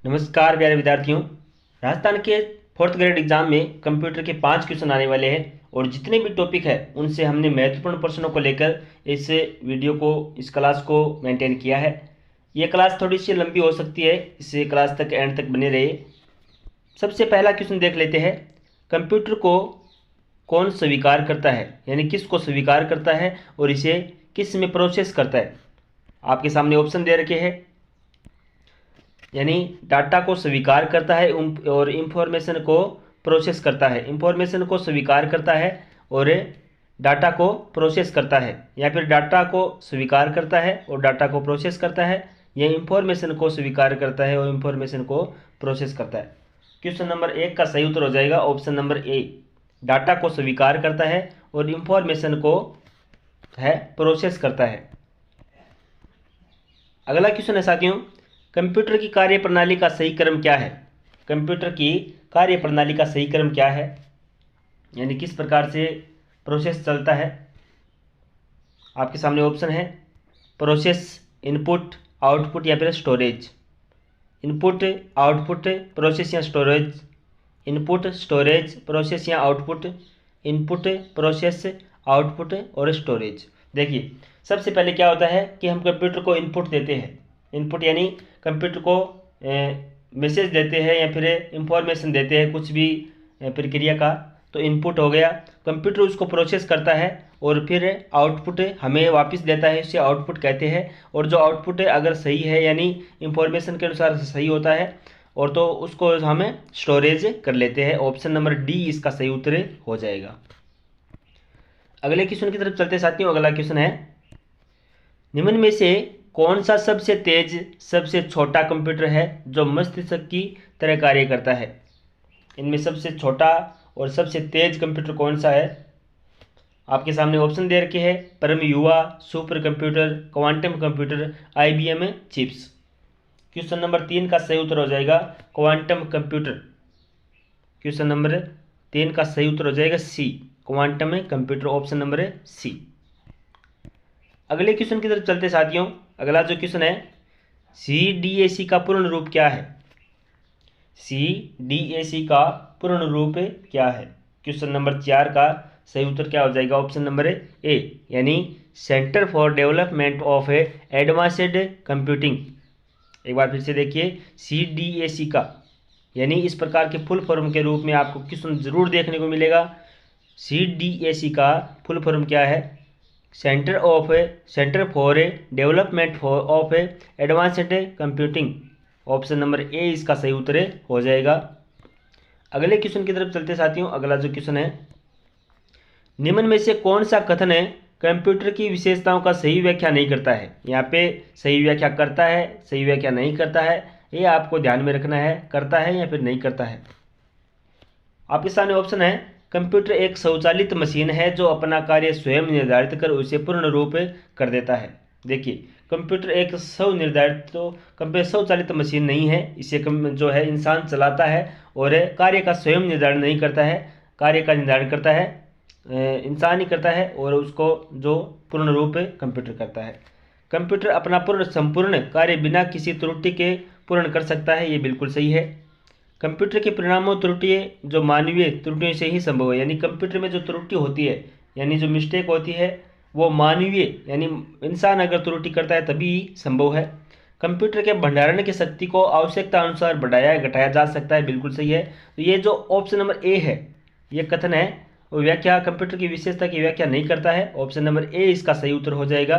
नमस्कार प्यारे विद्यार्थियों। राजस्थान के फोर्थ ग्रेड एग्जाम में कंप्यूटर के 5 क्वेश्चन आने वाले हैं और जितने भी टॉपिक है उनसे हमने महत्वपूर्ण प्रश्नों को लेकर इस वीडियो को इस क्लास को मेंटेन किया है। ये क्लास थोड़ी सी लंबी हो सकती है, इस क्लास तक एंड तक बने रहिए। सबसे पहला क्वेश्चन देख लेते हैं। कंप्यूटर को कौन स्वीकार करता है, यानी किसको स्वीकार करता है और इसे किस में प्रोसेस करता है। आपके सामने ऑप्शन दे रखे हैं, यानी डाटा को स्वीकार करता है और इंफॉर्मेशन को प्रोसेस करता है। इंफॉर्मेशन को स्वीकार करता है और डाटा को प्रोसेस करता है, या फिर डाटा को स्वीकार करता है और डाटा को प्रोसेस करता है, या इंफॉर्मेशन को स्वीकार करता है और इंफॉर्मेशन को प्रोसेस करता है। क्वेश्चन नंबर 1 का सही उत्तर हो जाएगा ऑप्शन नंबर ए, डाटा को स्वीकार करता है और इंफॉर्मेशन को प्रोसेस करता है। अगला क्वेश्चन है साथियों, कंप्यूटर की कार्यप्रणाली का सही क्रम क्या है। कंप्यूटर की कार्यप्रणाली का सही क्रम क्या है, यानी किस प्रकार से प्रोसेस चलता है। आपके सामने ऑप्शन है प्रोसेस, इनपुट, आउटपुट या फिर स्टोरेज। इनपुट, आउटपुट, प्रोसेस या स्टोरेज। इनपुट, स्टोरेज, प्रोसेस या आउटपुट। इनपुट, प्रोसेस, आउटपुट और स्टोरेज। देखिए, सबसे पहले क्या होता है कि हम कंप्यूटर को इनपुट देते हैं। इनपुट यानी कंप्यूटर को मैसेज देते हैं या फिर इंफॉर्मेशन देते हैं कुछ भी प्रक्रिया का, तो इनपुट हो गया। कंप्यूटर उसको प्रोसेस करता है और फिर आउटपुट हमें वापस देता है, इसे आउटपुट कहते हैं। और जो आउटपुट अगर सही है, यानी इंफॉर्मेशन के अनुसार सही होता है, और तो उसको हम स्टोरेज कर लेते हैं। ऑप्शन नंबर डी इसका सही उत्तर हो जाएगा। अगले क्वेश्चन की तरफ चलते साथियों। अगला क्वेश्चन है, निम्न में से कौन सा सबसे तेज सबसे छोटा कंप्यूटर है जो मस्तिष्क की तरह कार्य करता है। इनमें सबसे छोटा और सबसे तेज कंप्यूटर कौन सा है। आपके सामने ऑप्शन दे रखे हैं, परम युवा, super computer, quantum computer, IBM chips. Question number 3 का सही उत्तर हो जाएगा क्वांटम कंप्यूटर। क्वेश्चन नंबर 3 का सही उत्तर हो जाएगा C, quantum computer, option number C. अगले क्वेश्चन की तरफ चलते साथियों। अगला जो क्वेश्चन है, CDAC का पूर्ण रूप क्या है। CDAC का पूर्ण रूप क्या है। क्वेश्चन नंबर 4 का सही उत्तर क्या हो जाएगा, ऑप्शन नंबर ए, यानी centre for development of advanced computing. एक बार फिर से देखिए, CDAC का, यानी इस प्रकार के फुल फॉर्म के रूप में आपको क्वेश्चन जरूर देखने को मिलेगा। CDAC का फुल फॉर्म क्या है, centre for development of advanced computing. Option number A इसका सही उत्तर हो जाएगा। अगले क्वेश्चन की तरफ चलते साथियों। अगला जो क्वेश्चन है, निम्न में से कौन सा कथन है कंप्यूटर की विशेषताओं का सही व्याख्या नहीं करता है। यहाँ पे सही व्याख्या करता है, सही व्याख्या नहीं करता है, ये आपको ध्यान में रखना है, करता है या फिर नहीं करता है। आपके सामने ऑप्शन है, कंप्यूटर एक स्वचालित मशीन है जो अपना कार्य स्वयं निर्धारित कर उसे पूर्ण रूप कर देता है। देखिए, कंप्यूटर एक स्वनिर्धारित कंप्यूटर स्वचालित मशीन नहीं है, इसे जो है इंसान चलाता है और कार्य का स्वयं निर्धारण नहीं करता है, कार्य का निर्धारण करता है इंसान ही करता है, और उसको जो पूर्ण रूप कंप्यूटर करता है। कंप्यूटर अपना संपूर्ण कार्य बिना किसी त्रुटि के पूर्ण कर सकता है, ये बिल्कुल सही है। कंप्यूटर के परिणामों त्रुटियाँ जो मानवीय त्रुटियों से ही संभव है, यानी कंप्यूटर में जो त्रुटि होती है, यानी जो मिस्टेक होती है, वो मानवीय यानी इंसान अगर त्रुटि करता है तभी संभव है। कंप्यूटर के भंडारण की शक्ति को आवश्यकता अनुसार बढ़ाया घटाया जा सकता है, बिल्कुल सही है। तो ये जो ऑप्शन नंबर ए है, ये कथन है, वो व्याख्या कंप्यूटर की विशेषता की व्याख्या नहीं करता है। ऑप्शन नंबर ए इसका सही उत्तर हो जाएगा।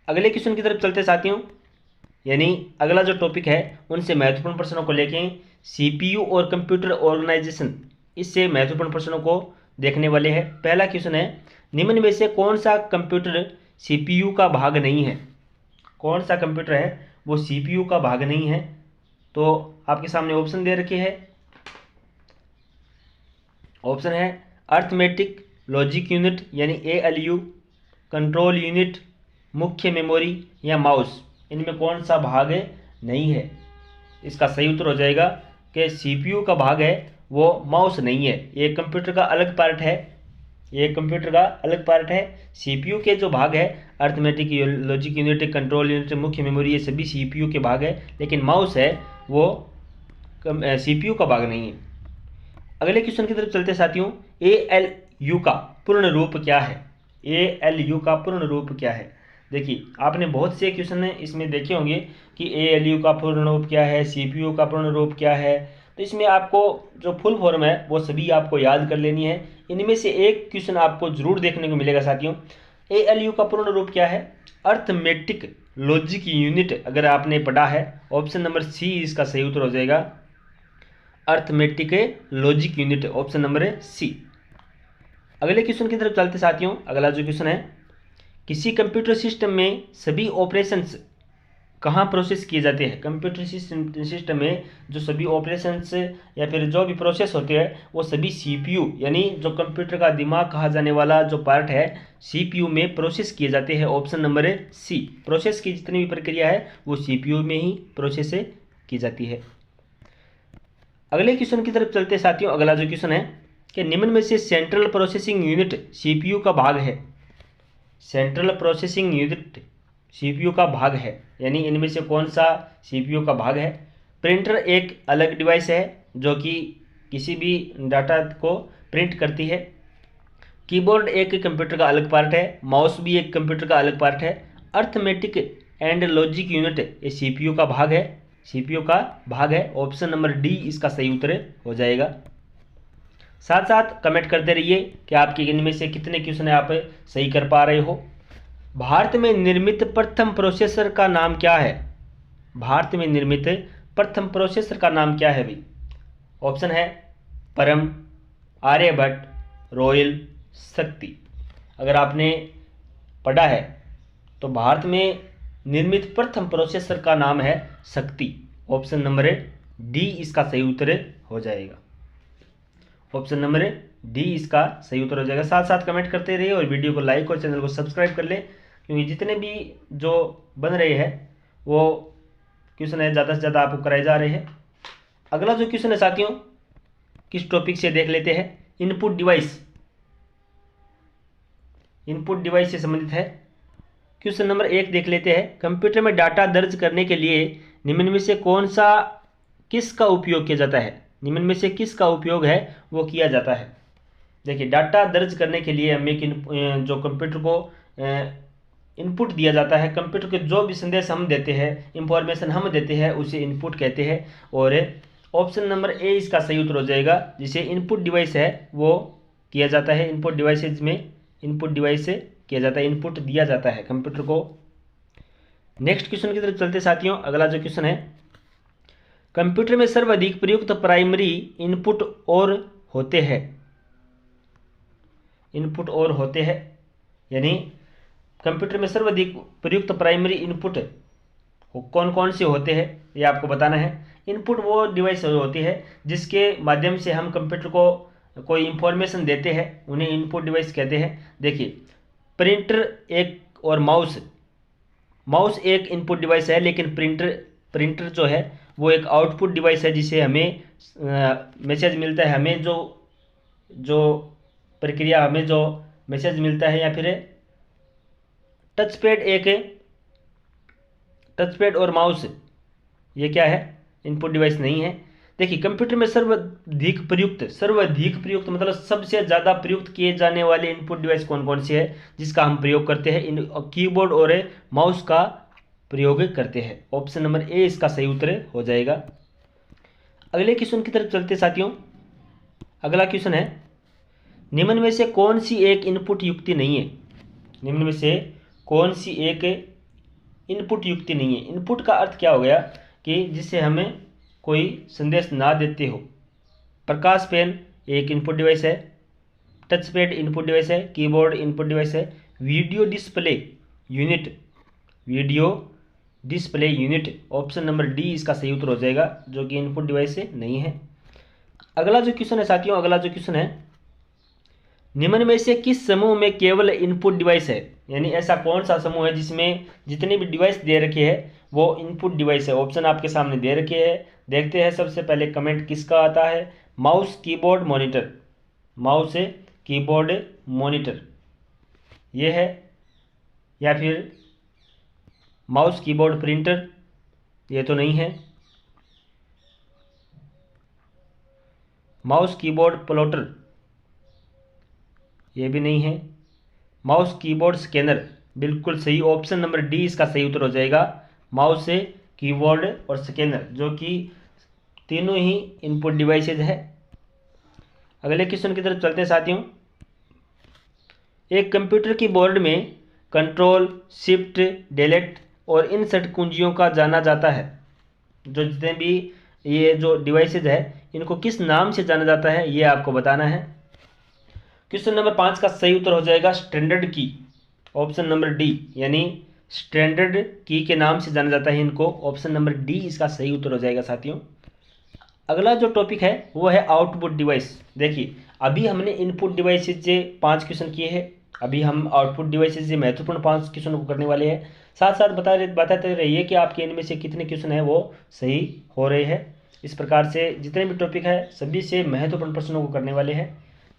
अगले क्वेश्चन की तरफ चलते साथियों, यानी अगला जो टॉपिक है उनसे महत्वपूर्ण प्रश्नों को लेके CPU और कंप्यूटर ऑर्गेनाइजेशन, इससे महत्वपूर्ण प्रश्नों को देखने वाले हैं। पहला क्वेश्चन है, निम्न में से कौन सा कंप्यूटर CPU का भाग नहीं है। कौन सा कंप्यूटर है वो CPU का भाग नहीं है। तो आपके सामने ऑप्शन दे रखे हैं। ऑप्शन है अर्थमेटिक लॉजिक यूनिट यानी ALU, कंट्रोल यूनिट, मुख्य मेमोरी या माउस। इनमें कौन सा भाग नहीं है। इसका सही उत्तर हो जाएगा कि CPU का भाग है वो माउस नहीं है, ये कंप्यूटर का अलग पार्ट है। ये कंप्यूटर का अलग पार्ट है। सीपीयू के जो भाग है, arithmetic, logic unit, control unit, मुख्य मेमोरी, ये सभी सीपीयू के भाग है, लेकिन माउस है वो सीपीयू का भाग नहीं है। अगले क्वेश्चन की तरफ चलते साथियों। ALU का पूर्ण रूप क्या है? ALU का पूर्ण रूप क्या है? देखिए, आपने बहुत से क्वेश्चन इसमें देखे होंगे कि ALU का पूर्ण रूप क्या है, CPU का पूर्ण रूप क्या है। तो इसमें आपको जो फुल फॉर्म है वो सभी आपको याद कर लेनी है। इनमें से एक क्वेश्चन आपको जरूर देखने को मिलेगा साथियों। ALU का पूर्ण रूप क्या है? Arithmetic logic unit. अगर आपने पढ़ा है, ऑप्शन नंबर सी इसका सही उत्तर हो जाएगा, arithmetic logic unit, option number C. अगले क्वेश्चन की तरफ चलते साथियों। अगला जो क्वेश्चन है, किसी कंप्यूटर सिस्टम में सभी ऑपरेशंस कहाँ प्रोसेस किए जाते हैं? कंप्यूटर सिस्टम में जो सभी ऑपरेशंस या फिर जो भी प्रोसेस होते हैं वो सभी सीपीयू, यानी जो कंप्यूटर का दिमाग कहा जाने वाला जो पार्ट है, सीपीयू में प्रोसेस किए जाते हैं, ऑप्शन नंबर सी। प्रोसेस की जितनी भी प्रक्रिया है वो सीपीयू में ही प्रोसेस की जाती है। अगले क्वेश्चन की तरफ चलते साथियों। अगला जो क्वेश्चन है कि निम्न में से सेंट्रल प्रोसेसिंग यूनिट सीपीयू का भाग है? सेंट्रल प्रोसेसिंग यूनिट सीपीयू का भाग है, यानी इनमें से कौन सा सीपीयू का भाग है? प्रिंटर एक अलग डिवाइस है जो कि किसी भी डाटा को प्रिंट करती है। कीबोर्ड एक कंप्यूटर का अलग पार्ट है। माउस भी एक कंप्यूटर का अलग पार्ट है। अर्थमेटिक एंड लॉजिक यूनिट ये सीपीयू का भाग है, सीपीयू का भाग है, ऑप्शन नंबर डी इसका सही उत्तर हो जाएगा। साथ साथ कमेंट करते रहिए कि आपके इनमें से कितने क्वेश्चन आप सही कर पा रहे हो। भारत में निर्मित प्रथम प्रोसेसर का नाम क्या है? भारत में निर्मित प्रथम प्रोसेसर का नाम क्या है भाई? ऑप्शन है परम, आर्यभट्ट, रॉयल, शक्ति। अगर आपने पढ़ा है तो भारत में निर्मित प्रथम प्रोसेसर का नाम है शक्ति, ऑप्शन नंबर डी इसका सही उत्तर हो जाएगा। ऑप्शन नंबर डी इसका सही उत्तर हो जाएगा। साथ साथ कमेंट करते रहिए और वीडियो को लाइक और चैनल को सब्सक्राइब कर ले, क्योंकि जितने भी जो बन रहे हैं वो क्वेश्चन है ज़्यादा से ज़्यादा आपको कराए जा रहे हैं। अगला जो क्वेश्चन है साथियों, किस टॉपिक से देख लेते हैं? Input device. इनपुट डिवाइस से संबंधित है। क्वेश्चन नंबर 1 देख लेते हैं। कंप्यूटर में डाटा दर्ज करने के लिए निम्न में से कौन सा किसका उपयोग किया जाता है? निम्न में से किसका उपयोग है वो किया जाता है? देखिए, डाटा दर्ज करने के लिए हमें जो कंप्यूटर को इनपुट दिया जाता है, कंप्यूटर के जो भी संदेश हम देते हैं, इंफॉर्मेशन हम देते हैं, उसे इनपुट कहते हैं। और ऑप्शन नंबर ए इसका सही उत्तर हो जाएगा, जिसे इनपुट डिवाइस है वो किया जाता है। इनपुट डिवाइसेज में इनपुट डिवाइस से किया जाता है, इनपुट दिया जाता है कंप्यूटर को। नेक्स्ट क्वेश्चन की तरफ चलते साथियों। अगला जो क्वेश्चन है, कंप्यूटर में सर्वाधिक प्रयुक्त प्राइमरी इनपुट और होते हैं? इनपुट और होते हैं, यानी कंप्यूटर में सर्वाधिक प्रयुक्त प्राइमरी इनपुट कौन कौन से होते हैं ये आपको बताना है। इनपुट वो डिवाइस होती है जिसके माध्यम से हम कंप्यूटर को कोई इंफॉर्मेशन देते हैं, उन्हें इनपुट डिवाइस कहते हैं। देखिए, प्रिंटर एक और माउस एक इनपुट डिवाइस है, लेकिन प्रिंटर जो है वो एक आउटपुट डिवाइस है, जिसे हमें मैसेज मिलता है, हमें जो प्रक्रिया, हमें जो मैसेज मिलता है। या फिर टचपैड और माउस, ये क्या है? इनपुट डिवाइस नहीं है। देखिए, कंप्यूटर में सर्वाधिक प्रयुक्त मतलब सबसे ज़्यादा प्रयुक्त किए जाने वाले इनपुट डिवाइस कौन कौन से हैं जिसका हम प्रयोग करते हैं? कीबोर्ड और माउस का प्रयोग करते हैं। ऑप्शन नंबर ए इसका सही उत्तर हो जाएगा। अगले क्वेश्चन की तरफ चलते साथियों। अगला क्वेश्चन है, निम्न में से कौन सी एक इनपुट युक्ति नहीं है? निम्न में से कौन सी एक इनपुट युक्ति नहीं है? इनपुट का अर्थ क्या हो गया कि जिससे हमें कोई संदेश ना देते हो। प्रकाश पेन एक इनपुट डिवाइस है, टचपैड इनपुट डिवाइस है, कीबोर्ड इनपुट डिवाइस है, video display unit, option number D इसका सही उत्तर हो जाएगा, जो कि इनपुट डिवाइस से नहीं है। अगला जो क्वेश्चन है साथियों, अगला जो क्वेश्चन है, निम्न में से किस समूह में केवल इनपुट डिवाइस है? यानी ऐसा कौन सा समूह है जिसमें जितने भी डिवाइस दे रखे हैं वो इनपुट डिवाइस है? ऑप्शन आपके सामने दे रखे हैं, देखते हैं। सबसे पहले कमेंट किसका आता है? Mouse, keyboard, monitor. Mouse, keyboard monitor ये है, या फिर माउस कीबोर्ड प्रिंटर ये तो नहीं है, माउस कीबोर्ड प्लॉटर ये भी नहीं है, माउस कीबोर्ड स्कैनर बिल्कुल सही, ऑप्शन नंबर डी इसका सही उत्तर हो जाएगा। माउस से कीबोर्ड और स्कैनर जो कि तीनों ही इनपुट डिवाइसेज है। अगले क्वेश्चन की तरफ चलते हैं साथियों। एक कंप्यूटर की बोर्ड में कंट्रोल, शिफ्ट, डिलीट और इंसर्ट कुंजियों का जाना जाता है। जो जितने भी ये जो डिवाइसेज है इनको किस नाम से जाना जाता है ये आपको बताना है। क्वेश्चन नंबर 5 का सही उत्तर हो जाएगा स्टैंडर्ड की, ऑप्शन नंबर डी, यानी स्टैंडर्ड की के नाम से जाना जाता है इनको, ऑप्शन नंबर डी इसका सही उत्तर हो जाएगा साथियों। अगला जो टॉपिक है वो है आउटपुट डिवाइस। देखिए अभी हमने इनपुट डिवाइसेज से 5 क्वेश्चन किए हैं, अभी हम आउटपुट डिवाइसेज से महत्वपूर्ण 5 क्वेश्चन को करने वाले हैं। साथ साथ बताते रहिए कि आपके इनमें से कितने क्वेश्चन हैं वो सही हो रहे हैं। इस प्रकार से जितने भी टॉपिक है सभी से महत्वपूर्ण प्रश्नों को करने वाले हैं।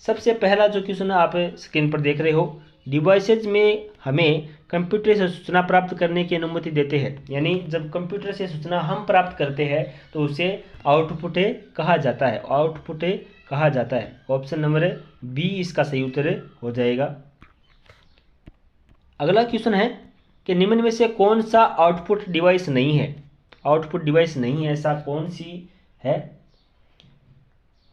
सबसे पहला जो क्वेश्चन आप स्क्रीन पर देख रहे हो, डिवाइसेज में हमें कंप्यूटर से सूचना प्राप्त करने की अनुमति देते हैं, यानी जब कंप्यूटर से सूचना हम प्राप्त करते हैं तो उसे आउटपुट कहा जाता है, आउटपुट कहा जाता है। ऑप्शन नंबर बी इसका सही उत्तर हो जाएगा। अगला क्वेश्चन है कि निम्न में से कौन सा आउटपुट डिवाइस नहीं है, आउटपुट डिवाइस नहीं है ऐसा कौन सी है।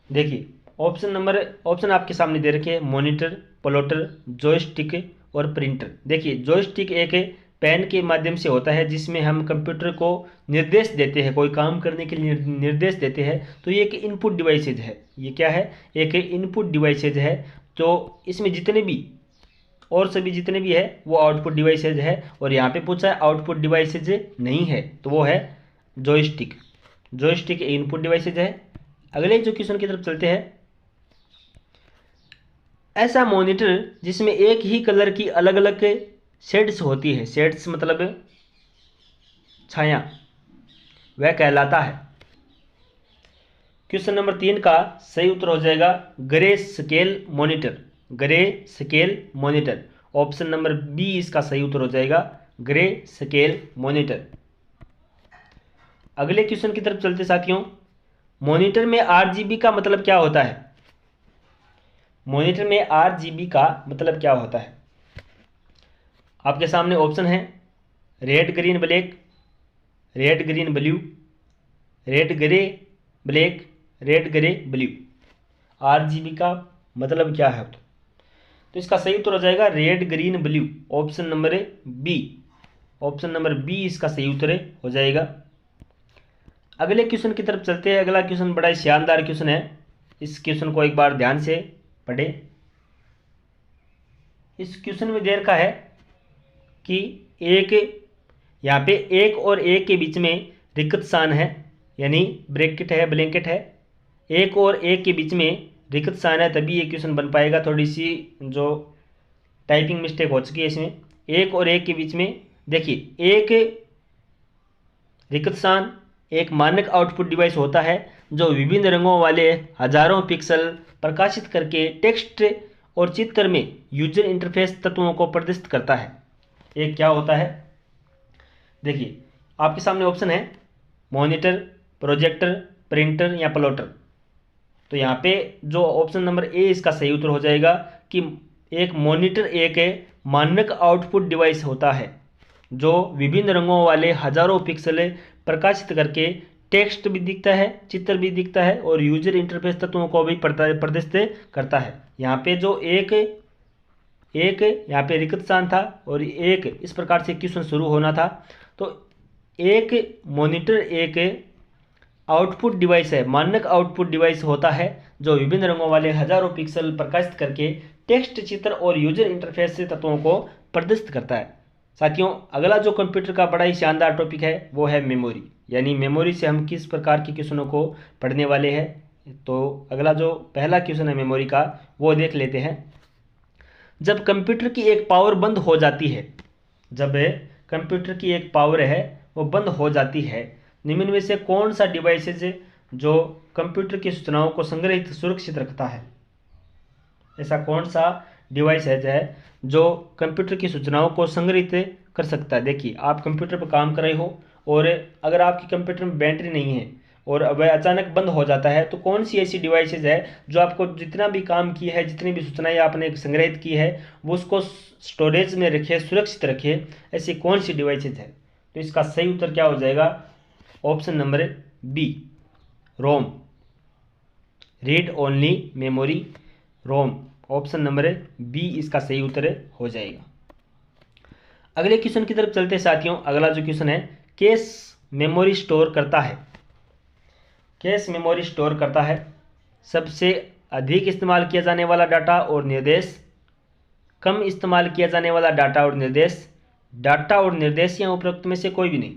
देखिए ऑप्शन आपके सामने दे रखे हैं, मॉनिटर, प्लॉटर, जॉयस्टिक और प्रिंटर। देखिए जॉयस्टिक एक पेन के माध्यम से होता है जिसमें हम कंप्यूटर को निर्देश देते हैं, कोई काम करने के लिए निर्देश देते हैं, तो ये एक इनपुट डिवाइसेज है। ये क्या है, एक इनपुट डिवाइसेज है। तो इसमें जितने भी और सभी जितने भी है वो आउटपुट डिवाइसेज है, और यहाँ पे पूछा है आउटपुट डिवाइसेज नहीं है तो वो है जॉयस्टिक, जॉयस्टिक इनपुट डिवाइसेज है। अगले जो क्वेश्चन की तरफ चलते हैं, ऐसा मॉनिटर जिसमें एक ही कलर की अलग अलग शेड्स होती है, शेड्स मतलब छाया, वह कहलाता है। क्वेश्चन नंबर 3 का सही उत्तर हो जाएगा grey scale monitor, grey scale monitor. Option number B इसका सही उत्तर हो जाएगा, ग्रे स्केल मॉनिटर। अगले क्वेश्चन की तरफ चलते साथियों, मॉनिटर में आरजीबी का मतलब क्या होता है, मॉनिटर में आरजीबी का मतलब क्या होता है। आपके सामने ऑप्शन है red green black, red green blue, red grey black, red grey blue. RGB का मतलब क्या है, तो इसका सही उत्तर हो जाएगा red green blue, option number B, option number B इसका सही उत्तर हो जाएगा। अगले क्वेश्चन की तरफ चलते हैं। अगला क्वेश्चन बड़ा ही शानदार क्वेश्चन है, इस क्वेश्चन को एक बार ध्यान से पढ़े। इस क्वेश्चन में दे रखा है कि एक यहाँ पे एक और एक के बीच में रिक्त स्थान है, यानी ब्रैकेट है, ब्लैंकेट है, एक और एक के बीच में रिक्त स्थान है, तभी ये क्वेश्चन बन पाएगा। थोड़ी सी जो टाइपिंग मिस्टेक हो चुकी है इसमें, एक और एक के बीच में। देखिए एक रिक्त स्थान एक मानक आउटपुट डिवाइस होता है जो विभिन्न रंगों वाले हजारों पिक्सल प्रकाशित करके टेक्स्ट और चित्र में यूजर इंटरफेस तत्वों को प्रदर्शित करता है। एक क्या होता है, देखिए आपके सामने ऑप्शन है मॉनिटर, प्रोजेक्टर, प्रिंटर या प्लॉटर। तो यहाँ पे जो ऑप्शन नंबर ए इसका सही उत्तर हो जाएगा कि एक मॉनिटर एक मानक आउटपुट डिवाइस होता है जो विभिन्न रंगों वाले हजारों पिक्सल प्रकाशित करके टेक्स्ट भी दिखता है, चित्र भी दिखता है और यूजर इंटरफेस तत्वों को भी प्रदर्शित करता है। यहाँ पे जो एक यहाँ पे रिक्त स्थान था और एक इस प्रकार से क्वेश्चन शुरू होना था। तो एक मॉनिटर एक आउटपुट डिवाइस है, मानक आउटपुट डिवाइस होता है जो विभिन्न रंगों वाले हजारों पिक्सल प्रकाशित करके टेक्स्ट, चित्र और यूजर इंटरफेस से तत्वों को प्रदर्शित करता है। साथियों अगला जो कंप्यूटर का बड़ा ही शानदार टॉपिक है वो है मेमोरी, यानी मेमोरी से हम किस प्रकार के क्वेश्चनों को पढ़ने वाले हैं। तो अगला जो पहला क्वेश्चन है मेमोरी का वो देख लेते हैं। जब कंप्यूटर की एक पावर बंद हो जाती है, जब कंप्यूटर की एक पावर है वो बंद हो जाती है, निम्न में से कौन सा डिवाइसेज जो कंप्यूटर की सूचनाओं को संग्रहित सुरक्षित रखता है। ऐसा कौन सा डिवाइस है जो कंप्यूटर की सूचनाओं को संग्रहित कर सकता है। देखिए, आप कंप्यूटर पर काम कर रहे हो और अगर आपकी कंप्यूटर में बैटरी नहीं है और वह अचानक बंद हो जाता है, तो कौन सी ऐसी डिवाइसेज है जो आपको जितना भी काम किया है, जितनी भी सूचनाएं आपने संग्रहित की है, वो उसको स्टोरेज में रखे, सुरक्षित रखे, ऐसी कौन सी डिवाइसेज है। तो इसका सही उत्तर क्या हो जाएगा? ऑप्शन नंबर बी, रोम, रीड ओनली मेमोरी, रोम। ऑप्शन नंबर बी इसका सही उत्तर हो जाएगा। अगले क्वेश्चन की तरफ चलते साथियों। अगला जो क्वेश्चन है, कैश मेमोरी स्टोर करता है। कैश मेमोरी स्टोर करता है सबसे अधिक इस्तेमाल किया जाने वाला डाटा और निर्देश, कम इस्तेमाल किया जाने वाला डाटा और निर्देश, डाटा और निर्देश या उपरोक्त में से कोई भी नहीं।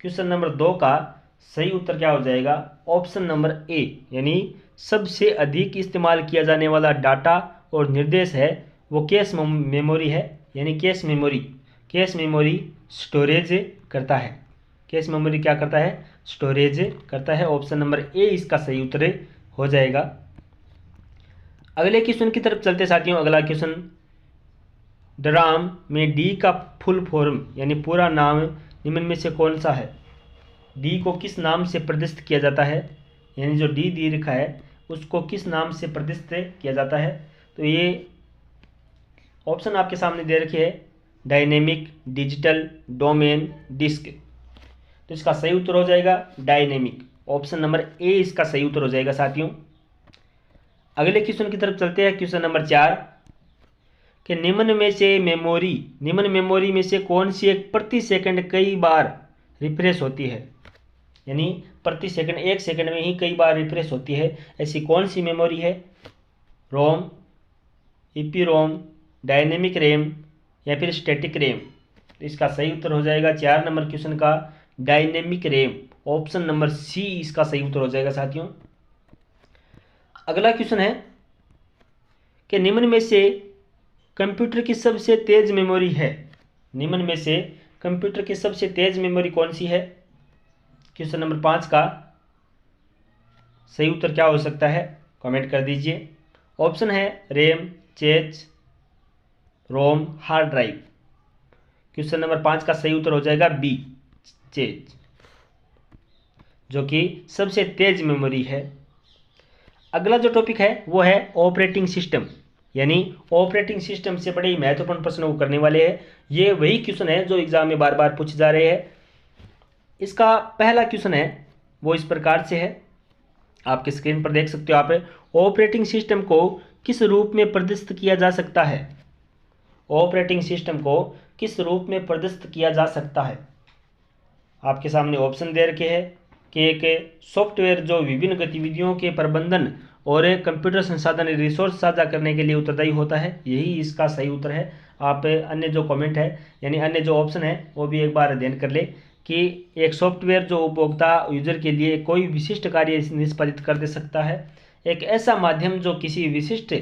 क्वेश्चन नंबर 2 का सही उत्तर क्या हो जाएगा? ऑप्शन नंबर ए, यानी सबसे अधिक इस्तेमाल किया जाने वाला डाटा और निर्देश है वो कैश मेमोरी है, यानी कैश मेमोरी स्टोरेज करता है। कैश मेमोरी क्या करता है? स्टोरेज करता है। ऑप्शन नंबर ए इसका सही उत्तर हो जाएगा। अगले क्वेश्चन की तरफ चलते साथियों। अगला क्वेश्चन, ड्राम में डी का फुल फॉर्म यानी पूरा नाम निम्न में से कौन सा है। डी को किस नाम से प्रदर्शित किया जाता है, यानी जो डी दे रखा है उसको किस नाम से प्रदर्शित किया जाता है। तो ये ऑप्शन आपके सामने दे रखे है, डायनेमिक, डिजिटल, डोमेन, डिस्क। तो इसका सही उत्तर हो जाएगा डायनेमिक। ऑप्शन नंबर ए इसका सही उत्तर हो जाएगा साथियों। अगले क्वेश्चन की तरफ चलते हैं। क्वेश्चन नंबर 4 कि निम्न मेमोरी में से कौन सी एक प्रति सेकंड कई बार रिफ्रेश होती है, यानी प्रति सेकंड 1 सेकंड में ही कई बार रिफ्रेश होती है, ऐसी कौन सी मेमोरी है। रोम, ईपी रोम, डायनेमिक रैम या फिर स्टैटिक रैम। तो इसका सही उत्तर हो जाएगा 4 नंबर क्वेश्चन का dynamic RAM. Option number C इसका सही उत्तर हो जाएगा साथियों। अगला क्वेश्चन है कि निम्न में से कंप्यूटर की सबसे तेज मेमोरी है। निम्न में से कंप्यूटर की सबसे तेज मेमोरी कौन सी है। क्वेश्चन नंबर 5 का सही उत्तर क्या हो सकता है, कमेंट कर दीजिए। ऑप्शन है रैम, चेज, रोम, हार्ड ड्राइव। क्वेश्चन नंबर 5 का सही उत्तर हो जाएगा बी, चेज, जो कि सबसे तेज मेमोरी है। अगला जो टॉपिक है वो है ऑपरेटिंग सिस्टम, यानी ऑपरेटिंग सिस्टम से बड़े ही महत्वपूर्ण प्रश्न वो करने वाले हैं। ये वही क्वेश्चन है जो एग्जाम में बार बार पूछे जा रहे हैं। इसका पहला क्वेश्चन है वो इस प्रकार से है, आपके स्क्रीन पर देख सकते हो आप। ऑपरेटिंग सिस्टम को किस रूप में प्रदर्शित किया जा सकता है। ऑपरेटिंग सिस्टम को किस रूप में प्रदर्शित किया जा सकता है। आपके सामने ऑप्शन दे रखे हैं कि एक सॉफ्टवेयर जो विभिन्न गतिविधियों के प्रबंधन और कंप्यूटर संसाधन रिसोर्स साझा करने के लिए उत्तरदायी होता है, यही इसका सही उत्तर है। आप अन्य जो कमेंट है यानी अन्य जो ऑप्शन है वो भी एक बार अध्ययन कर ले कि एक सॉफ्टवेयर जो उपभोक्ता यूजर के लिए कोई विशिष्ट कार्य निष्पादित कर दे सकता है, एक ऐसा माध्यम जो किसी विशिष्ट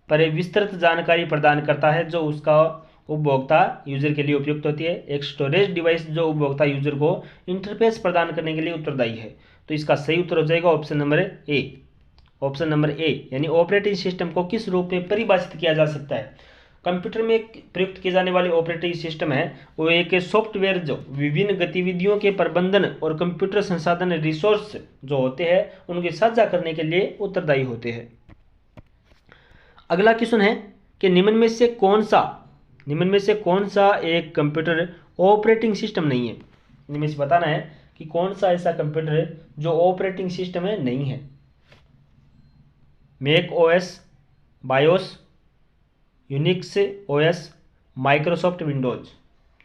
पर विस्तृत जानकारी प्रदान करता है जो उसका उपभोक्ता यूजर के लिए उपयुक्त होती है, एक स्टोरेज डिवाइस जो उपभोक्ता यूजर को इंटरफेस प्रदान करने के लिए उत्तरदायी है। तो इसका सही उत्तर हो जाएगा option number A. Option number A यानी ऑपरेटिंग सिस्टम को किस रूप में परिभाषित किया जा सकता है। कंप्यूटर में प्रयुक्त किए जाने वाले ऑपरेटिंग सिस्टम है वो एक सॉफ्टवेयर जो विभिन्न गतिविधियों के प्रबंधन और कंप्यूटर संसाधन रिसोर्स जो होते हैं उनके साझा करने के लिए उत्तरदायी होते हैं। अगला क्वेश्चन है कि निम्न में से कौन सा एक कंप्यूटर ऑपरेटिंग सिस्टम नहीं है। इनमें से बताना है कि कौन सा ऐसा कंप्यूटर है जो ऑपरेटिंग सिस्टम में नहीं है। Mac OS, BIOS, Unix OS, Microsoft Windows.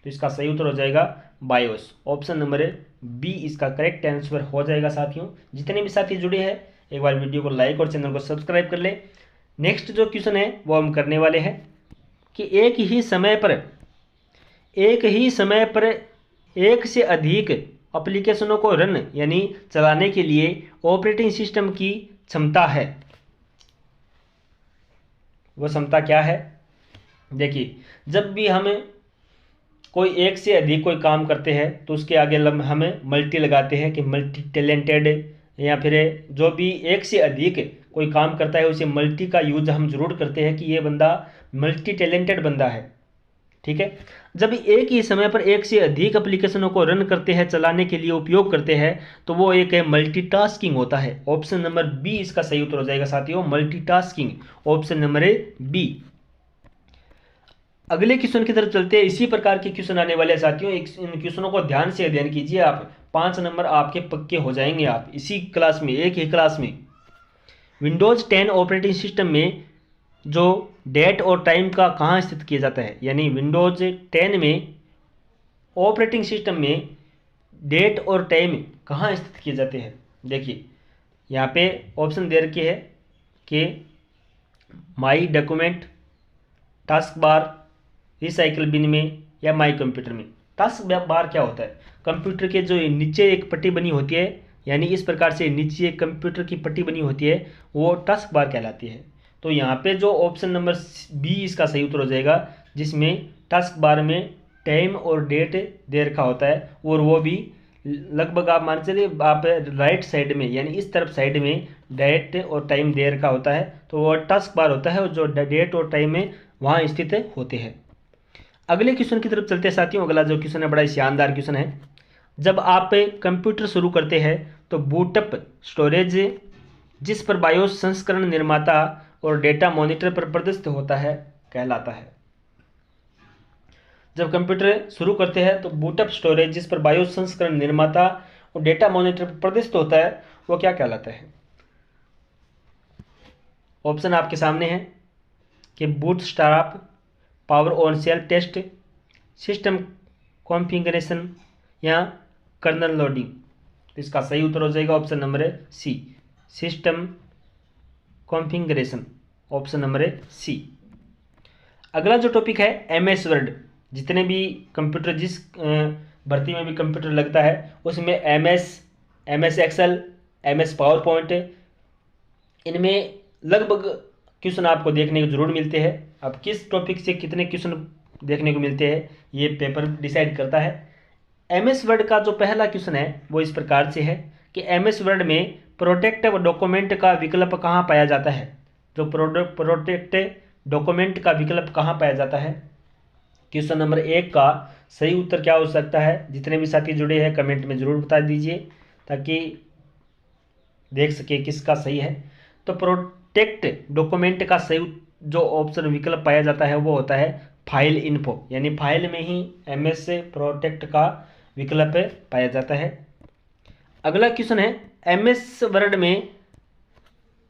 तो इसका सही उत्तर हो जाएगा बायोस। ऑप्शन नंबर बी इसका करेक्ट आंसर हो जाएगा साथियों। जितने भी साथी जुड़े हैं एक बार वीडियो को लाइक और चैनल को सब्सक्राइब कर ले। नेक्स्ट जो क्वेश्चन है वो हम करने वाले हैं कि एक ही समय पर एक से अधिक एप्लीकेशनों को रन यानी चलाने के लिए ऑपरेटिंग सिस्टम की क्षमता है। वो क्षमता क्या है? देखिए, जब भी हम कोई एक से अधिक कोई काम करते हैं तो उसके आगे हमें मल्टी लगाते हैं कि मल्टी टैलेंटेड, या फिर जो भी एक से अधिक कोई काम करता है उसे मल्टी का यूज हम जरूर करते हैं कि ये बंदा मल्टी टैलेंटेड बंदा है। ठीक है, जब एक ही समय पर एक से अधिक एप्लीकेशनों को रन करते हैं, चलाने के लिए उपयोग करते हैं, तो वो एक है मल्टीटास्किंग होता है। ऑप्शन नंबर बी इसका सही उत्तर हो जाएगा साथियों, मल्टीटास्किंग, ऑप्शन नंबर बी। अगले क्वेश्चन की तरफ चलते हैं। इसी प्रकार के क्वेश्चन आने वाले हैं साथियों, इन क्वेश्चनों को ध्यान से अध्ययन कीजिए आप, 5 नंबर आपके पक्के हो जाएंगे आप इसी क्लास में, एक ही क्लास में। विंडोज 10 ऑपरेटिंग सिस्टम में जो डेट और टाइम का कहाँ स्थित किया जाता है, यानी विंडोज 10 में ऑपरेटिंग सिस्टम में डेट और टाइम कहाँ स्थित किए जाते हैं। देखिए यहाँ पे ऑप्शन दे रखे है कि my document, task bar, recycle bin में या माई कंप्यूटर में। टास्क बार क्या होता है, कंप्यूटर के जो नीचे एक पट्टी बनी होती है, यानी इस प्रकार से नीचे एक कंप्यूटर की पट्टी बनी होती है, वो टास्क बार कहलाती है। तो यहाँ पे जो ऑप्शन नंबर बी इसका सही उत्तर हो जाएगा, जिसमें टास्क बार में टाइम और डेट दे रखा होता है, और वो भी लगभग आप मान चलिए आप राइट साइड में, यानी इस तरफ साइड में डेट और टाइम दे रखा होता है, तो वो टास्क बार होता है, और जो डेट और टाइम में वहाँ स्थित होते हैं। अगले क्वेश्चन की तरफ चलते हैं साथियों। अगला जो क्वेश्चन है बड़ा शानदार क्वेश्चन है। जब आप कंप्यूटर शुरू करते हैं तो बूटअप स्टोरेज जिस पर बायोस संस्करण निर्माता और डेटा मॉनिटर पर प्रदर्शित होता है कहलाता है। जब कंप्यूटर शुरू करते हैं तो बूटअप स्टोरेज जिस पर बायोस संस्करण निर्माता और डेटा मॉनिटर पर प्रदर्शित होता है वो क्या कहलाता है। ऑप्शन आपके सामने है कि bootstrap, power on self test, system configuration या कर्नल लोडिंग। तो इसका सही उत्तर हो जाएगा option number C, system configuration, option number C. अगला जो टॉपिक है एमएस वर्ड। जितने भी कंप्यूटर, जिस भर्ती में भी कंप्यूटर लगता है उसमें MS Excel, MS PowerPoint, इनमें लगभग क्वेश्चन आपको देखने को जरूर मिलते हैं। अब किस टॉपिक से कितने क्वेश्चन देखने को मिलते हैं ये पेपर डिसाइड करता है। एमएस वर्ड का जो पहला क्वेश्चन है वो इस प्रकार से है कि एमएस वर्ड में प्रोटेक्ट डॉक्यूमेंट का विकल्प कहाँ पाया जाता है। जो प्रोटेक्ट डॉक्यूमेंट का विकल्प कहाँ पाया जाता है। क्वेश्चन नंबर 1 का सही उत्तर क्या हो सकता है, जितने भी साथी जुड़े हैं कमेंट में जरूर बता दीजिए ताकि देख सके किसका सही है। तो प्रोटेक्ट डॉक्यूमेंट का सही जो ऑप्शन विकल्प पाया जाता है वो होता है फाइल इन्फो, यानी फाइल में ही एमएस से प्रोटेक्ट का विकल्प पाया जाता है। अगला क्वेश्चन है एमएस वर्ड में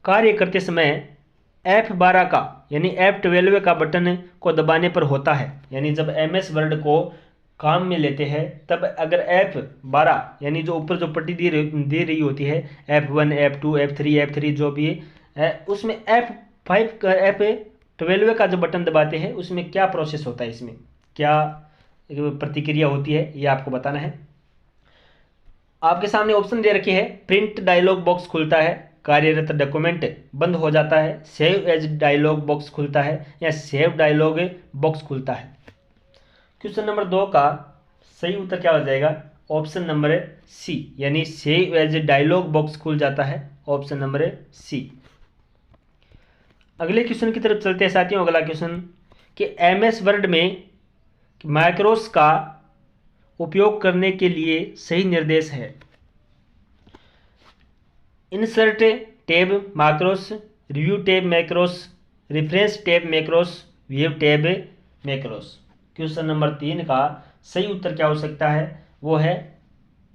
कार्य करते समय F12 का यानी F12 का बटन को दबाने पर होता है। यानी जब एमएस वर्ड को काम में लेते हैं तब अगर F12 यानी जो ऊपर जो पट्टी दे रही होती है F1, F2, F3 जो भी है उसमें F12 का जो बटन दबाते हैं उसमें क्या प्रोसेस होता है, इसमें क्या प्रतिक्रिया होती है ये आपको बताना है। आपके सामने ऑप्शन दे रखे हैं, प्रिंट डायलॉग बॉक्स खुलता है, कार्यरत डॉक्यूमेंट बंद हो जाता है, सेव एज डायलॉग बॉक्स खुलता है या सेव डायलॉग बॉक्स खुलता है। क्वेश्चन नंबर 2 का सही उत्तर क्या हो जाएगा, ऑप्शन नंबर सी, यानी सेव एज डायलॉग बॉक्स खुल जाता है, ऑप्शन नंबर सी। अगले क्वेश्चन की तरफ चलते हैं साथियों। अगला क्वेश्चन कि एमएस वर्ड में मैक्रोस का उपयोग करने के लिए सही निर्देश है। Insert tab macros, review tab macros, reference tab macros, view tab macros. Question number 3 का सही उत्तर क्या हो सकता है, वो है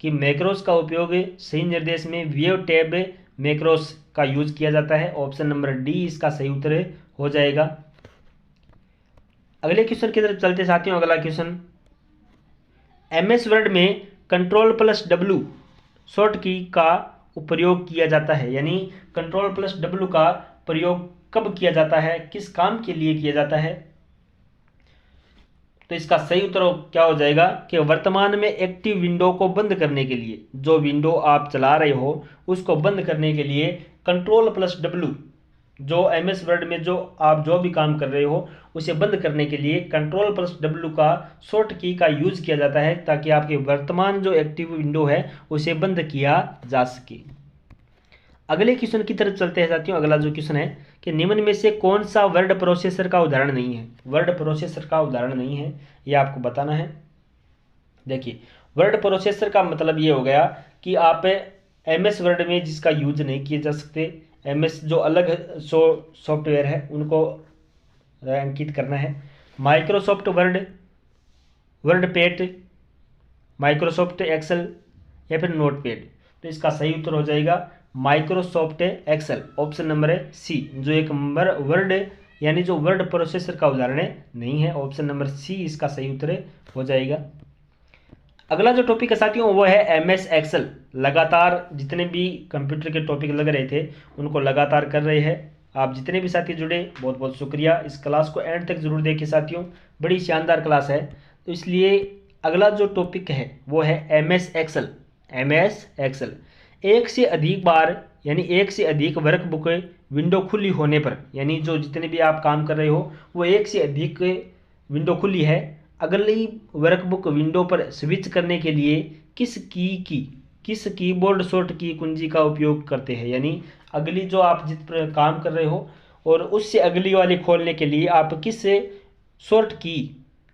कि मैक्रोस का उपयोग सही निर्देश में व्यू टैब मैक्रोस का यूज किया जाता है, ऑप्शन नंबर डी इसका सही उत्तर हो जाएगा। अगले क्वेश्चन की तरफ चलते साथियों। अगला क्वेश्चन एमएस वर्ड में Ctrl+W शॉर्ट की का प्रयोग किया जाता है, यानी Ctrl+W का प्रयोग कब किया जाता है, किस काम के लिए किया जाता है। तो इसका सही उत्तर क्या हो जाएगा कि वर्तमान में एक्टिव विंडो को बंद करने के लिए, जो विंडो आप चला रहे हो उसको बंद करने के लिए Ctrl+W, जो एमएस वर्ड में जो आप जो भी काम कर रहे हो उसे बंद करने के लिए Ctrl+W का शॉर्ट की का यूज किया जाता है, ताकि आपके वर्तमान जो एक्टिव विंडो है उसे बंद किया जा सके। अगले क्वेश्चन की तरफ चलते हैं साथियों। अगला जो क्वेश्चन है कि निम्न में से कौन सा वर्ड प्रोसेसर का उदाहरण नहीं है। वर्ड प्रोसेसर का उदाहरण नहीं है, ये आपको बताना है। देखिए, वर्ड प्रोसेसर का मतलब ये हो गया कि आप MS वर्ड में जिसका यूज नहीं किए जा सकते, MS जो अलग सॉफ्टवेयर है उनको अंकित करना है। Microsoft Word, WordPad, Microsoft Excel या फिर नोट पैड। तो इसका सही उत्तर हो जाएगा माइक्रोसॉफ्ट एक्सेल, ऑप्शन नंबर है सी, जो एक वर्ड यानी जो वर्ड प्रोसेसर का उदाहरण है नहीं है। ऑप्शन नंबर सी इसका सही उत्तर हो जाएगा। अगला जो टॉपिक है साथियों वो है MS एक्सेल। लगातार जितने भी कंप्यूटर के टॉपिक लग रहे थे उनको लगातार कर रहे हैं। आप जितने भी साथी जुड़े बहुत बहुत शुक्रिया। इस क्लास को एंड तक जरूर देखिए साथियों, बड़ी शानदार क्लास है। तो इसलिए अगला जो टॉपिक है वो है MS एक्सेल। MS एक्सेल एक से अधिक बार यानी एक से अधिक वर्कबुक विंडो खुली होने पर, यानी जो जितने भी आप काम कर रहे हो वो एक से अधिक विंडो खुली है, अगली वर्कबुक विंडो पर स्विच करने के लिए किस कीबोर्ड शॉर्ट की कुंजी का उपयोग करते हैं। यानी अगली जो आप जिस पर काम कर रहे हो और उससे अगली वाली खोलने के लिए आप किस शॉर्ट की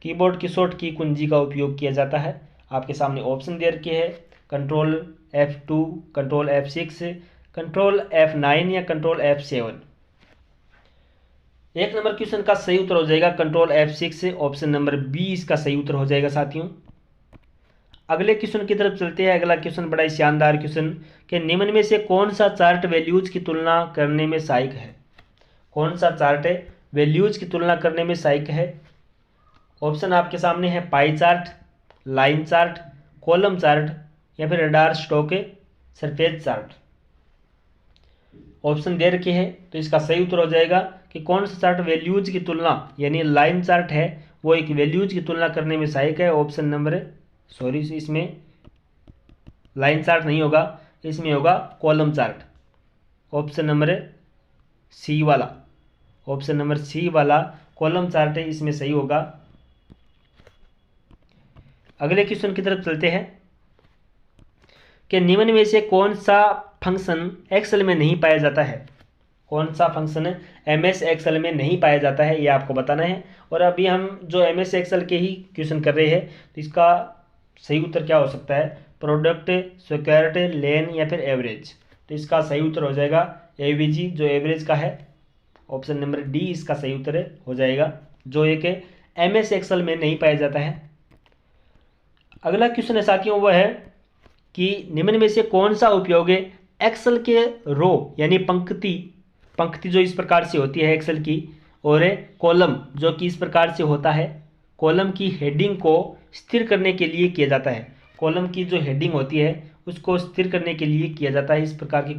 कीबोर्ड की शॉर्ट की कुंजी का उपयोग किया जाता है। आपके सामने ऑप्शन दे रखे हैं, control F2, control F6, control F9 या कंट्रोल F7। एक नंबर क्वेश्चन का सही उत्तर हो जाएगा control F6, option number B इसका सही उत्तर हो जाएगा साथियों। अगले क्वेश्चन की तरफ चलते हैं। अगला क्वेश्चन बड़ा ही शानदार क्वेश्चन कि निम्न में से कौन सा चार्ट वैल्यूज की तुलना करने में सहायक है। कौन सा चार्ट वैल्यूज की तुलना करने में सहायक है। ऑप्शन आपके सामने है pie chart, line chart, column chart या फिर radar stock surface chart. Option दे रखे हैं तो इसका सही उत्तर हो जाएगा कि कौन सा चार्ट वैल्यूज की तुलना यानी लाइन चार्ट है वो एक वैल्यूज की तुलना करने में सहायक है। ऑप्शन नंबर इसमें लाइन चार्ट नहीं होगा, इसमें होगा column chart, option number C वाला। ऑप्शन नंबर सी वाला कॉलम चार्ट है, इसमें सही होगा। अगले क्वेश्चन की तरफ चलते हैं कि निम्न में से कौन सा फंक्शन एक्सेल में नहीं पाया जाता है। कौन सा फंक्शन MS एक्सेल में नहीं पाया जाता है ये आपको बताना है। और अभी हम जो MS एक्सेल के ही क्वेश्चन कर रहे हैं तो इसका सही उत्तर क्या हो सकता है, प्रोडक्ट, स्क्वायर्ड, लेन या फिर एवरेज। तो इसका सही उत्तर हो जाएगा AVG जो एवरेज का है। ऑप्शन नंबर डी इसका सही उत्तर हो जाएगा, जो एक MS एक्सेल में नहीं पाया जाता है। अगला क्वेश्चन है साथियों वो है कि निम्न में से कौन सा उपयोग एक्सेल के रो यानी पंक्ति जो इस प्रकार से होती है एक्सेल की, और कॉलम जो कि इस प्रकार से होता है, कॉलम की हेडिंग को स्थिर करने के लिए किया जाता है। कॉलम की जो हेडिंग होती है उसको स्थिर करने के लिए किया जाता है। इस प्रकार की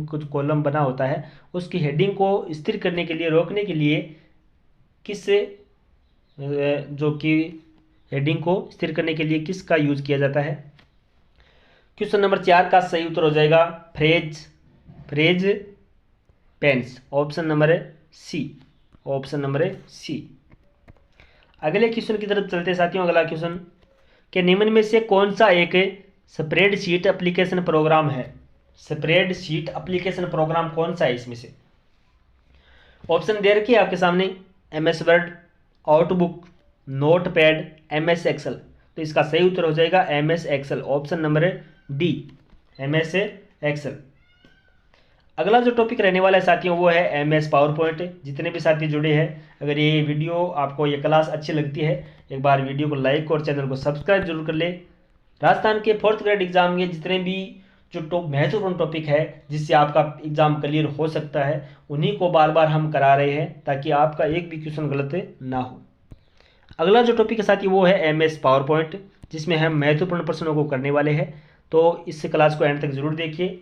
कुछ कॉलम बना होता है, उसकी हेडिंग को स्थिर करने के लिए, रोकने के लिए किस जो कि हेडिंग को स्थिर करने के लिए किसका यूज किया जाता है। क्वेश्चन नंबर 4 का सही उत्तर हो जाएगा freeze panes, option number C. Option number C. अगले क्वेश्चन की तरफ चलते साथियों। अगला क्वेश्चन कि निम्न में से कौन सा एक स्प्रेडशीट एप्लीकेशन प्रोग्राम है। स्प्रेडशीट एप्लीकेशन प्रोग्राम कौन सा है इसमें से। ऑप्शन दे रखिए आपके सामने, MS Word, Outlook, Notepad, MS Excel. तो इसका सही उत्तर हो जाएगा MS Excel, option number D, MS Excel. अगला जो टॉपिक रहने वाला है साथियों वो है MS पावर पॉइंट। जितने भी साथी जुड़े हैं, अगर ये वीडियो आपको ये क्लास अच्छी लगती है एक बार वीडियो को लाइक और चैनल को सब्सक्राइब जरूर कर ले। राजस्थान के 4th ग्रेड एग्जाम के जितने भी जो महत्वपूर्ण टॉपिक है जिससे आपका एग्जाम क्लियर हो सकता है उन्हीं को बार बार हम करा रहे हैं ताकि आपका एक भी क्वेश्चन गलत ना हो। अगला जो टॉपिक है साथी वो है MS पावर पॉइंट, जिसमें हम महत्वपूर्ण प्रश्नों को करने वाले हैं। तो इस क्लास को एंड तक जरूर देखिए।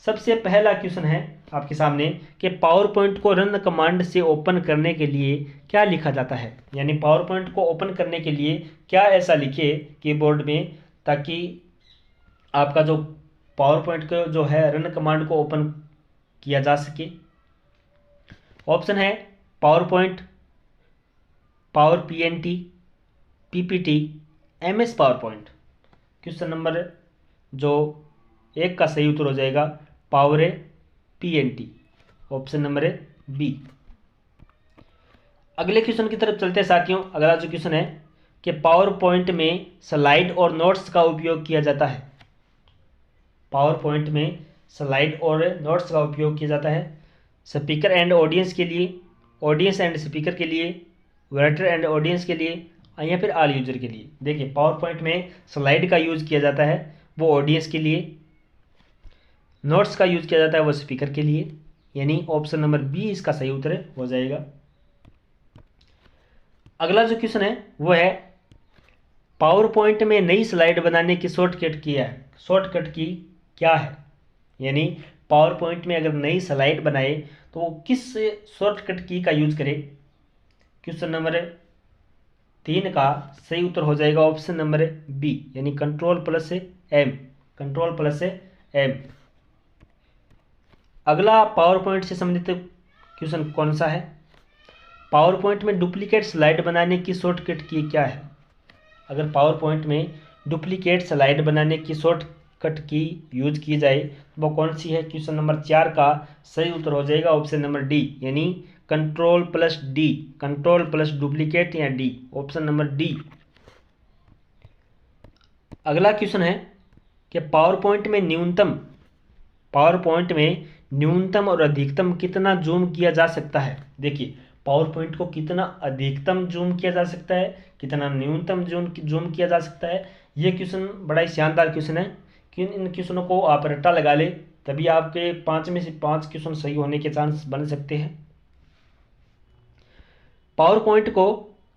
सबसे पहला क्वेश्चन है आपके सामने कि पावर पॉइंट को रन कमांड से ओपन करने के लिए क्या लिखा जाता है। यानी पावर पॉइंट को ओपन करने के लिए क्या ऐसा लिखे कीबोर्ड में ताकि आपका जो पावर पॉइंट का जो है रन कमांड को ओपन किया जा सके। ऑप्शन है power point, power PNT, PPT, MS power point. Question number जो 1 का सही उत्तर हो जाएगा पावर PNT। ऑप्शन नंबर है बी। अगले क्वेश्चन की तरफ चलते हैं साथियों। अगला जो क्वेश्चन है कि पावर पॉइंट में स्लाइड और नोट्स का उपयोग किया जाता है। पावर पॉइंट में स्लाइड और नोट्स का उपयोग किया जाता है स्पीकर एंड ऑडियंस के लिए, ऑडियंस एंड स्पीकर के लिए, राइटर एंड ऑडियंस के लिए, या फिर ऑल यूजर के लिए। देखिए पावर पॉइंट में स्लाइड का यूज किया जाता है वो ऑडियंस के लिए, नोट्स का यूज किया जाता है वो स्पीकर के लिए, यानी ऑप्शन नंबर बी इसका सही उत्तर हो जाएगा। अगला जो क्वेश्चन है वो है पावर पॉइंट में नई स्लाइड बनाने की शॉर्टकट की है। शॉर्टकट की क्या है, यानी पावर पॉइंट में अगर नई स्लाइड बनाए तो वो किस शॉर्टकट की का यूज करे। क्वेश्चन नंबर 3 का सही उत्तर हो जाएगा ऑप्शन नंबर बी, यानी Ctrl+M। Ctrl+M। अगला पावर पॉइंट से संबंधित क्वेश्चन कौन सा है? पावर पॉइंट में डुप्लीकेट स्लाइड बनाने की शॉर्टकट की क्या है? अगर पावर पॉइंट में डुप्लीकेट स्लाइड बनाने की शॉर्टकट की यूज की जाए तो वो कौन सी है? क्वेश्चन नंबर 4 का सही उत्तर हो जाएगा ऑप्शन नंबर डी, यानी Ctrl+D, Ctrl+ डुप्लीकेट या डी, ऑप्शन नंबर डी। अगला क्वेश्चन है कि पावर पॉइंट में न्यूनतम और अधिकतम कितना जूम किया जा सकता है? देखिए पावर पॉइंट को कितना अधिकतम जूम किया जा सकता है, कितना न्यूनतम जूम किया जा सकता है। ये क्वेश्चन बड़ा ही शानदार क्वेश्चन है कि इन क्वेश्चनों को आप रट्टा लगा ले तभी आपके 5 में से 5 क्वेश्चन सही होने के चांस बन सकते हैं। पावर पॉइंट को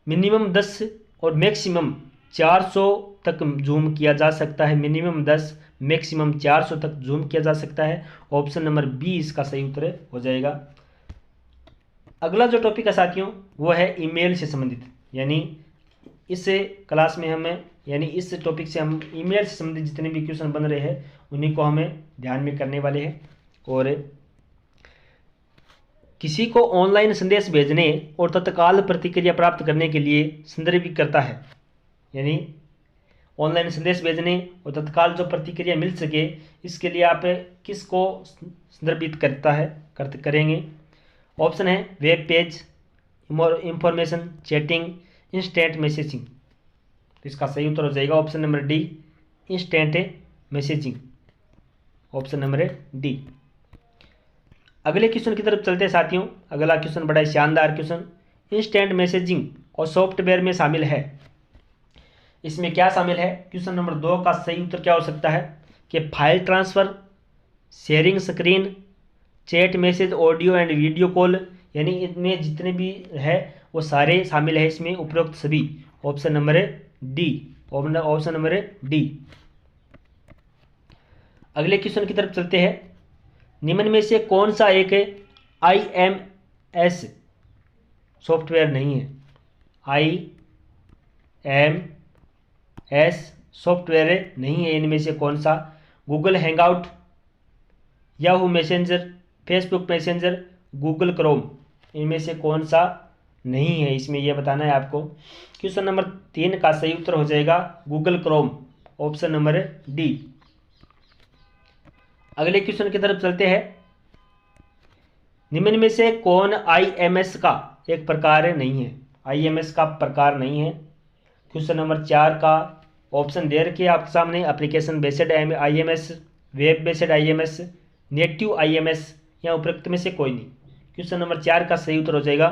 मिनिमम 10 और मैक्सिमम 400 तक जूम किया जा सकता है। मिनिमम 10, मैक्सिमम 400 तक जूम किया जा सकता है। ऑप्शन नंबर बी इसका सही उत्तर हो जाएगा। अगला जो टॉपिक है साथियों वो है ईमेल से संबंधित, यानी इस क्लास में हमें, यानी इस टॉपिक से हम ईमेल से संबंधित जितने भी क्वेश्चन बन रहे हैं उन्हीं को हमें ध्यान में करने वाले हैं। और किसी को ऑनलाइन संदेश भेजने और तत्काल प्रतिक्रिया प्राप्त करने के लिए संदर्भित करता है, यानी ऑनलाइन संदेश भेजने और तत्काल जो प्रतिक्रिया मिल सके इसके लिए आप किसको संदर्भित करेंगे? ऑप्शन है web page, information, chatting, instant messaging. तो इसका सही उत्तर हो जाएगा option number D, instant messaging, option number D. अगले क्वेश्चन की तरफ चलते हैं साथियों। अगला क्वेश्चन बड़ा शानदार क्वेश्चन, इंस्टेंट मैसेजिंग और सॉफ्टवेयर में शामिल है। इसमें क्या शामिल है? क्वेश्चन नंबर 2 का सही उत्तर क्या हो सकता है कि file transfer, sharing screen, chat message, audio and video call, यानी इनमें जितने भी है वो सारे शामिल है इसमें, उपरोक्त सभी। Option number D, option number D. अगले क्वेश्चन की तरफ चलते हैं। निम्न में से कौन सा एक IMS सॉफ्टवेयर नहीं है? IMS सॉफ्टवेयर नहीं है इनमें से कौन सा? Google hangout, Yahoo messenger, Facebook messenger, Google Chrome, इनमें से कौन सा नहीं है इसमें ये बताना है आपको। क्वेश्चन नंबर 3 का सही उत्तर हो जाएगा Google Chrome, option number D. अगले क्वेश्चन की तरफ चलते हैं। निम्न में से कौन IMS का एक प्रकार नहीं है? IMS का प्रकार नहीं है। क्वेश्चन नंबर 4 का ऑप्शन दे रखे आपके सामने, application based IMS, web based IMS, native IMS, या उपरोक्त में से कोई नहीं। क्वेश्चन नंबर 4 का सही उत्तर हो जाएगा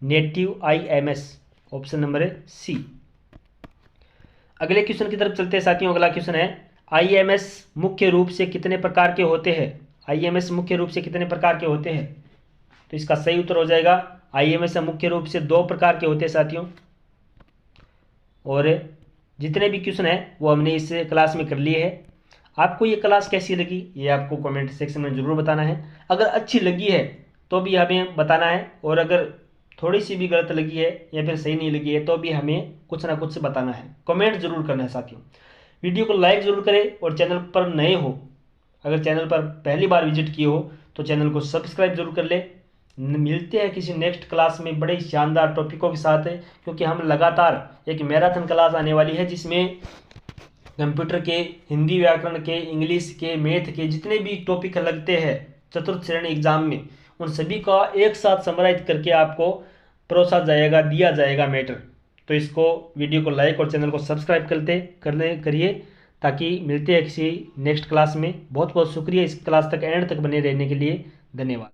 native IMS, option number C. अगले क्वेश्चन की तरफ चलते हैं साथियों। अगला क्वेश्चन है IMS मुख्य रूप से कितने प्रकार के होते हैं? IMS मुख्य रूप से कितने प्रकार के होते हैं? तो इसका सही उत्तर हो जाएगा IMS मुख्य रूप से 2 प्रकार के होते हैं साथियों। और जितने भी क्वेश्चन है वो हमने इस क्लास में कर लिए हैं। आपको ये क्लास कैसी लगी ये आपको कमेंट सेक्शन में ज़रूर बताना है। अगर अच्छी लगी है तो भी हमें बताना है, और अगर थोड़ी सी भी गलत लगी है या फिर सही नहीं लगी है तो भी हमें कुछ ना कुछ बताना है, कमेंट जरूर करना है साथियों। वीडियो को लाइक ज़रूर करें, और चैनल पर नए हो, अगर चैनल पर पहली बार विजिट किए हो तो चैनल को सब्सक्राइब जरूर कर ले। मिलते हैं किसी नेक्स्ट क्लास में बड़े शानदार टॉपिकों के साथ, क्योंकि हम लगातार एक मैराथन क्लास आने वाली है जिसमें कंप्यूटर के, हिंदी व्याकरण के, इंग्लिश के, मैथ के जितने भी टॉपिक लगते हैं चतुर्थ श्रेणी एग्जाम में, उन सभी का एक साथ समराइज करके आपको परोसा जाएगा, दिया जाएगा मैटर। तो इसको वीडियो को लाइक और चैनल को सब्सक्राइब करिए, ताकि मिलते हैं किसी नेक्स्ट क्लास में। बहुत बहुत शुक्रिया इस क्लास तक एंड तक बने रहने के लिए। धन्यवाद।